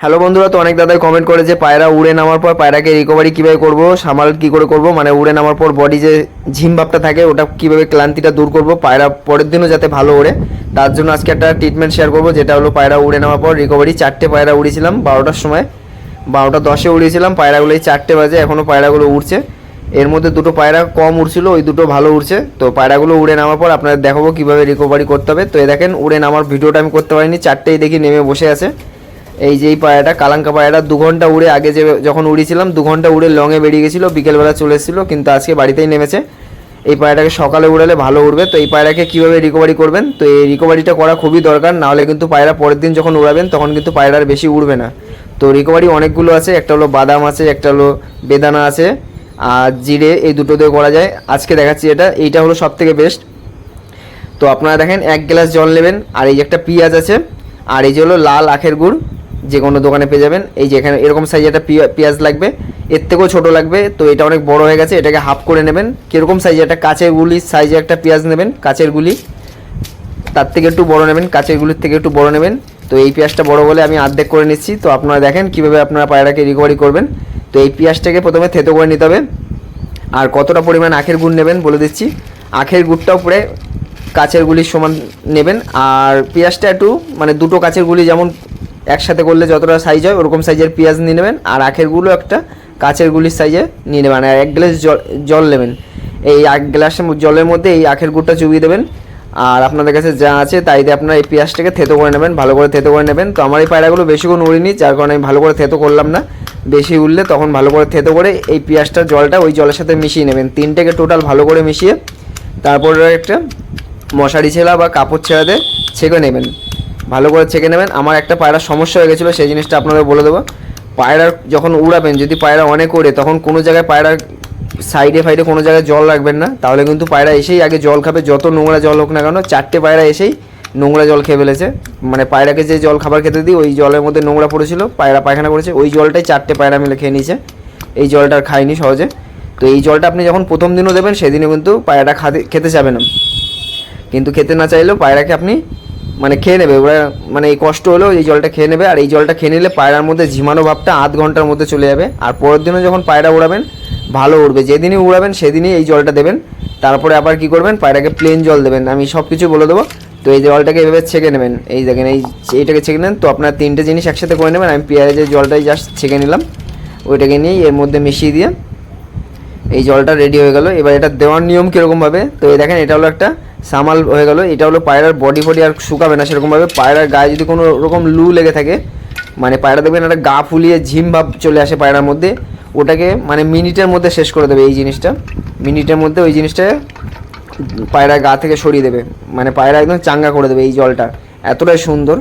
Hello বন্ধুরা, তো অনেক দাদাই কমেন্ট করে যে পায়রা উড়ে নামার পর পায়রাকে রিকভারি কীভাবে করব, সামাল কী করে করব, মানে উড়ে নামার পর বডি যে ঝিম ভাবটা থাকে ওটা কীভাবে ক্লান্তিটা দূর করব, পায়রা পরের দিনও যাতে ভালো ওড়ে। তার জন্য আজকে একটা ট্রিটমেন্ট শেয়ার করব, যেটা হলো পায়রা উড়ে নামার পর রিকভারি। 4টে পায়রা উড়েছিলাম 12টার সময়, 12টা 10-এ উড়িয়েছিলাম পায়রাগুলো। এই 4টে বাজে এখনও পায়রাগুলো উড়ছে। এর মধ্যে দুটো পায়রা কম উড়ছিল, ওই দুটো ভালো উড়ছে। তো পায়রাগুলো উড়ে নামার পর আপনাদের দেখাবো কীভাবে রিকভারি করতে হবে। তো এই দেখেন উড়ে নামার ভিডিওটা আমি করতে পারিনি, 4টেই দেখি নেমে বসে আছে। এই যে এই পায়রাটা কালাঙ্কা পায়রাটা 2 ঘন্টা উড়ে, আগে যে যখন উড়িয়েছিলাম 2 ঘন্টা উড়ে লংয়ে বেরিয়ে গেছিলো, বিকেলবেলা চলে এসেছিলো, কিন্তু আজকে বাড়িতেই নেমেছে। এই পায়রাটাকে সকালে উড়ালে ভালো উড়বে। তো এই পায়রাকে কীভাবে রিকভারি করবেন, তো এই রিকভারিটা করা খুবই দরকার, নাহলে কিন্তু পায়রা পরের দিন যখন উড়াবেন তখন কিন্তু পায়রার বেশি উড়বে না। তো রিকভারি অনেকগুলো আছে, একটা হলো বাদাম আছে, একটা হলো বেদানা আছে, আর জিরে, এই দুটো দিয়ে করা যায়। আজকে দেখাচ্ছি এইটা হলো সব থেকে বেস্ট। তো আপনারা দেখেন 1 গ্লাস জল নেবেন, আর এই যে একটা পেঁয়াজ আছে, আর এই যে হলো লাল আখের গুড়, যে কোনো দোকানে পেয়ে যাবেন। এই যে এখানে এরকম সাইজে একটা পেঁয়াজ লাগবে, এর থেকেও ছোটো লাগবে। তো এটা অনেক বড় হয়ে গেছে, এটাকে হাফ করে নেবেন। কীরকম সাইজে, একটা কাঁচের গুলির সাইজে একটা পেঁয়াজ নেবেন, কাঁচের গুলি তার থেকে একটু বড় নেবেন, কাঁচের গুলির থেকে একটু বড় নেবেন। তো এই পেঁয়াজটা বড় বলে আমি অর্ধেক করে নিচ্ছি। তো আপনারা দেখেন কীভাবে আপনারা পায়রাকে রিকভারি করবেন। তো এই পেঁয়াজটাকে প্রথমে থেতো করে নিতে হবে। আর কতটা পরিমাণ আখের গুড় নেবেন বলে দিচ্ছি, আখের গুড়টাও পরে কাঁচের গুলির সমান নেবেন। আর পেঁয়াজটা একটু মানে দুটো কাঁচের গুলি যেমন একসাথে করলে যতটা সাইজ হয় ওরকম সাইজের পেঁয়াজ নিয়ে নেবেন। আর আখের গুলো একটা কাঁচের গুলির সাইজে নিয়ে নেবেন। আর 1 গ্লাস জল নেবেন। এই 1 গ্লাস জলের মধ্যে এই আখের গুড়টা চুবিয়ে দেবেন। আর আপনাদের কাছে যা আছে তাই দিয়ে আপনারা এই পেঁয়াজটাকে থেতো করে নেবেন, ভালো করে থেতো করে নেবেন। তো আমার এই পায়রাগুলো বেশিক্ষণ উড়িনি, যার কারণে আমি ভালো করে থেতো করলাম না। বেশি উঠলে তখন ভালো করে থেতো করে এই পেঁয়াজটার জলটা ওই জলের সাথে মিশিয়ে নেবেন। 3টেকে টোটাল ভালো করে মিশিয়ে তারপরে একটা মশারি ছেঁড়া বা কাপড় ছেঁড়া দিয়ে ছেঁকে নেবেন, ভালো করে ছেঁকে নেবেন। আমার একটা পায়রার সমস্যা হয়ে গেছিলো, সেই জিনিসটা আপনাদের বলে দেবো। পায়রার যখন উড়াবেন, যদি পায়রা অনেক ওড়ে তখন কোনো জায়গায় পায়রার সাইডে ফাইডে কোনো জায়গায় জল রাখবেন না, তাহলে কিন্তু পায়রা এসেই আগে জল খাবে, যত নোংরা জল হোক না কেন। 4টে পায়রা এসেই নোংরা জল খেয়ে ফেলেছে, মানে পায়রাকে যে জল খাবার খেতে দিই ওই জলের মধ্যে নোংরা পড়েছিল, পায়রা পায়খানা করেছে, ওই জলটাই 4টে পায়রা মিলে খেয়ে নিয়েছে। এই জলটা আর খায়নি সহজে। তো এই জলটা আপনি যখন প্রথম দিনও দেবেন সেদিনও কিন্তু পায়রাটা খেতে যাবে না, কিন্তু খেতে না চাইলেও পায়রাকে আপনি মানে খেয়ে নেবে ওরা, মানে এই কষ্ট হলেও এই জলটা খেয়ে নেবে। আর এই জলটা খেয়ে নিলে পায়রার মধ্যে ঝিমানো ভাবটা আধ ঘন্টার মধ্যে চলে যাবে। আর পরের দিনও যখন পায়রা উড়াবেন ভালো উড়বে, যেদিনই উড়াবেন সেদিনই এই জলটা দেবেন। তারপরে আবার কি করবেন, পায়রাকে প্লেন জল দেবেন, আমি সব কিছু বলে দেবো। তো এই জলটাকে এভাবে ছেঁকে নেবেন, এই দেখেন এইটাকে ছেঁকে নেন। তো আপনার 3টে জিনিস একসাথে করে নেবেন। আমি পেঁয়াজের জলটাই জাস্ট ছেঁকে নিলাম, ওইটাকে নিয়ে এর মধ্যে মিশিয়ে দিয়ে এই জলটা রেডি হয়ে গেল। এবার এটা দেওয়ার নিয়ম কীরকমভাবে, তো এই দেখেন এটা হলো একটা সামাল হয়ে গেল। এটা হলো পায়রার বডি আর শুকাবে না সেরকমভাবে। পায়রার গায়ে যদি কোনো রকম লু লেগে থাকে, মানে পায়রা দেখবেন একটা গা ফুলিয়ে ঝিম ভাব চলে আসে পায়রার মধ্যে, ওটাকে মানে মিনিটের মধ্যে শেষ করে দেবে। এই জিনিসটা মিনিটের মধ্যে ওই জিনিসটা পায়রার গা থেকে সরিয়ে দেবে, মানে পায়রা একদম চাঙ্গা করে দেবে এই জলটা, এতটাই সুন্দর।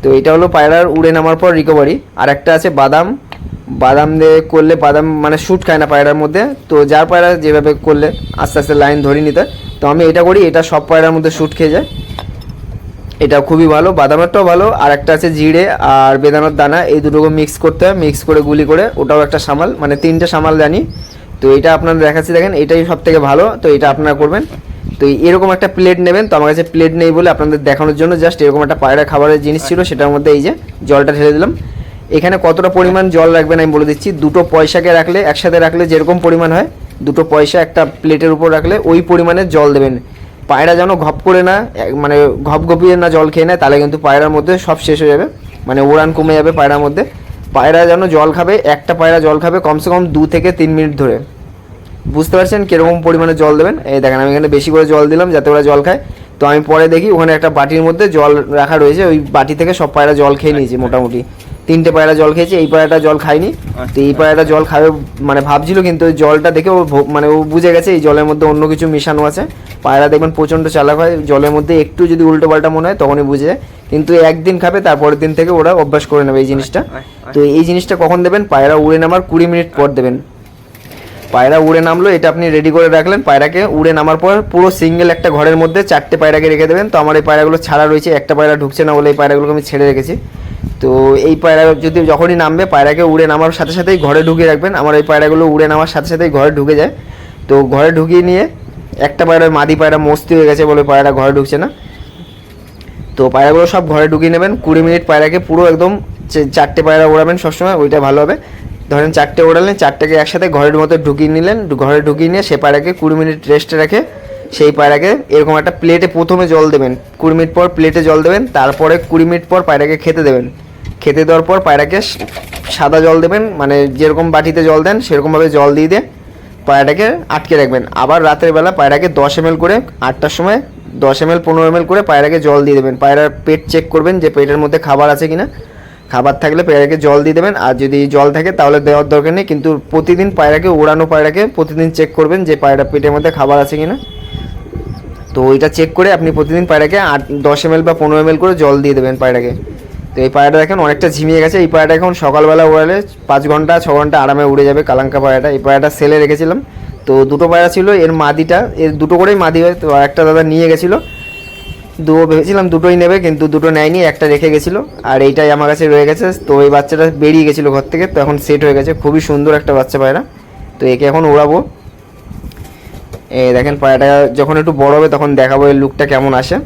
তো এটা হলো পায়রার উড়ে নামার পর রিকভারি। আর একটা আছে বাদাম, বাদাম দিয়ে করলে বাদাম মানে শ্যুট খায় না পায়রার মধ্যে। তো যার পায়রা যেভাবে করলে আস্তে আস্তে লাইন ধরে নিতে, তো আমি এটা করি, এটা সব পায়রার মধ্যে শ্যুট খেয়ে যায়, এটা খুবই ভালো। বাদামেরটাও ভালো। আর একটা আছে জিরে আর বেদানার দানা, এই দুটোকে মিক্স করতে হয়, মিক্স করে গুলি করে, ওটাও একটা সামাল, মানে 3টে সামাল জানি। তো এটা আপনারা দেখাচ্ছি, দেখেন এটাই সব থেকে ভালো। তো এটা আপনারা করবেন। তো এরকম একটা প্লেট নেবেন, তো আমার কাছে প্লেট নেই বলে আপনাদের দেখানোর জন্য জাস্ট এরকম একটা পায়রা খাবারের জিনিস ছিল, সেটার মধ্যে এই যে জলটা ঢেলে দিলাম। এখানে কতটা পরিমাণ জল রাখবেন আমি বলে দিচ্ছি। 2টো পয়সাকে রাখলে, একসাথে রাখলে যেরকম পরিমাণ হয়, 2টো পয়সা একটা প্লেটের উপর রাখলে ওই পরিমাণে জল দেবেন। পায়রা যেন ঘপ করে না, মানে ঘপ ঘপিয়ে না জল খেয়ে নেয়, তাহলে কিন্তু পায়রার মধ্যে সব শেষ হয়ে যাবে, মানে উড়ান কমে যাবে পায়রার মধ্যে। পায়রা যেন জল খাবে, একটা পায়রা জল খাবে কমসে কম 2 থেকে 3 মিনিট ধরে। বুঝতে পারছেন কীরকম পরিমাণে জল দেবেন। এই দেখেন আমি এখানে বেশি করে জল দিলাম যাতে ওরা জল খায়। তো আমি পরে দেখি ওখানে একটা বাটির মধ্যে জল রাখা রয়েছে, ওই বাটি থেকে সব পায়রা জল খেয়ে নিয়েছে মোটামুটি। 3টে পায়রা জল খেয়েছে, এই পায়রাটা জল খায়নি। তো এই পায়রাটা জল খাবে মানে ভাবছিল, কিন্তু ওই জলটা দেখে ও মানে ও বুঝে গেছে এই জলের মধ্যে অন্য কিছু মিশানো আছে। পায়রা দেখবেন প্রচণ্ড চালাক হয়, জলের মধ্যে একটু যদি উল্টো পাল্টা মনে হয় তখনই বুঝে যায়। কিন্তু একদিন খাবে, তারপরের দিন থেকে ওরা অভ্যাস করে নেবে এই জিনিসটা। তো এই জিনিসটা কখন দেবেন, পায়রা উড়ে নামার 20 মিনিট পর দেবেন। পায়রা উড়ে নামলো, এটা আপনি রেডি করে রাখলেন। পায়রাকে উড়ে নামার পর পুরো সিঙ্গেল একটা ঘরের মধ্যে 4টে পায়রাকে রেখে দেবেন। তো আমার এই পায়রাগুলো ছাড়া রয়েছে, একটা পায়রা ঢুকছে না বলে এই পায়রাগুলোকে আমি ছেড়ে রেখেছি। তো এই পায়রা যদি যখনই নামবে, পায়রাকে উড়ে নামার সাথে সাথেই ঘরে ঢুকিয়ে রাখবেন। আমার এই পায়রাগুলো উড়ে নামার সাথে সাথেই ঘরে ঢুকে যায়। তো ঘরে ঢুকিয়ে নিয়ে একটা পায়রা, মাদি পায়রা মস্তি হয়ে গেছে বলে পায়রা ঘরে ঢুকছে না, তো পায়রাগুলো সব ঘরে ঢুকিয়ে নেবেন। 20 মিনিট পায়রাকে পুরো একদম চারটে পায়রা ওড়াবেন সবসময়, ওইটা ভালো হবে। ধরেন চারটে ওড়ালেন, চারটেকে একসাথে ঘরের মধ্যে ঢুকিয়ে নিলেন, ঘরে ঢুকিয়ে নিয়ে সে পায়রাকে 20 মিনিট রেস্টে রেখে সেই পায়রাকে এরকম একটা প্লেটে প্রথমে জল দেবেন, 20 মিনিট পর প্লেটে জল দেবেন, তারপরে 20 মিনিট পর পায়রাকে খেতে দেবেন। খেতে দেওয়ার পর পায়রাকে সাদা জল দেবেন, মানে যেরকম বাটিতে জল দেন সেরকমভাবে জল দিয়ে পায়রাটাকে আটকে রাখবেন। আবার রাতের বেলা পায়রাকে 10 ml করে 8টার সময় 10 ml 15 ml করে পায়রাকে জল দিয়ে দেবেন। পায়রার পেট চেক করবেন যে পেটের মধ্যে খাবার আছে কিনা, খাবার থাকলে পায়রাকে জল দিয়ে দেবেন, আর যদি জল থাকে তাহলে দেওয়ার দরকার নেই। কিন্তু প্রতিদিন পায়রাকে ওড়ানো পায়রাকে প্রতিদিন চেক করবেন যে পায়রা পেটের মধ্যে খাবার আছে কিনা। তো ওইটা চেক করে আপনি প্রতিদিন পায়রাকে 10 ml বা 15 ml করে জল দিয়ে দেবেন পায়রাকে। তো এই পায়রাটা দেখেন অনেকটা ঝিমিয়ে গেছে। এই পায়রাটা এখন সকালবেলা ওড়ালে 5 ঘন্টা 6 ঘন্টা আরামে উড়ে যাবে কালাঙ্কা পায়রাটা। এই পায়রাটা সেলে রেখেছিলাম। তো দুটো পায়রা ছিল, এর মাদিটা, এর দুটো করেই মাদি হয়। তো একটা দাদা নিয়ে গেছিলো, ভেবেছিলাম দুটোই নেবে, কিন্তু দুটো নেয়নি, একটা রেখে গেছিলো, আর এইটাই আমার কাছে রয়ে গেছে। তো এই বাচ্চাটা বেরিয়ে গেছিলো ঘর থেকে, তো এখন সেট হয়ে গেছে, খুবই সুন্দর একটা বাচ্চা পায়রা। তো একে এখন ওড়াবো। দেখেন পায়রাটা যখন একটু বড় হবে তখন দেখাবো এর লুকটা কেমন আসে।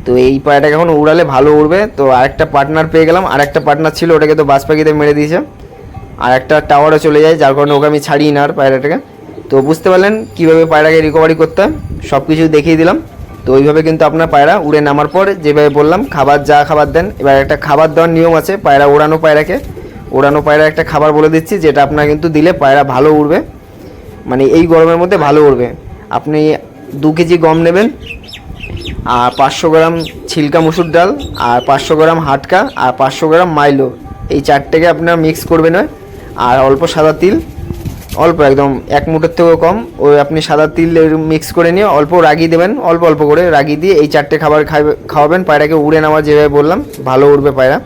তো এই পায়রাটাকে এখন উড়ালে ভালো উড়বে। তো আরেকটা পার্টনার পেয়ে গেলাম, আরেকটা পার্টনার ছিল, ওটাকে তো বাজ পাখিতে মেরে দিয়েছে, আর একটা টাওয়ারে চলে যায়, যার কারণে ওকে আমি ছাড়িয়ে না আর পায়রাটাকে। তো বুঝতে পারলেন কীভাবে পায়রাকে রিকভারি করতে হয়, সব কিছু দেখিয়ে দিলাম। তো ওইভাবে কিন্তু আপনার পায়রা উড়ে নামার পর যেভাবে বললাম খাবার যা খাবার দেন, এবার একটা খাবার দেওয়ার নিয়ম আছে পায়রা ওড়ানো পায়রাকে। ওড়ানো পায়রা একটা খাবার বলে দিচ্ছি, যেটা আপনার কিন্তু দিলে পায়রা ভালো উড়বে, মানে এই গরমের মধ্যে ভালো উড়বে। আপনি 2 কেজি গম নেবেন, আর 500 গ্রাম ছিলকা মুসুর ডাল, আর 500 গ্রাম হাটকা, আর 500 গ্রাম মাইলো, এই চারটেকে আপনার মিক্স করবেন। আর অল্প সাদা তিল, অল্প একদম 1 মুঠোর থেকেও কম, ওই আপনি সাদা তিল মিক্স করে নিয়ে অল্প রাগি দেবেন, অল্প অল্প করে রাগি দিয়ে এই চারটে খাবার খাওয়াবেন পায়রাকে। উড়ে নামা যেভাবে বললাম ভালো উড়বে পায়রা।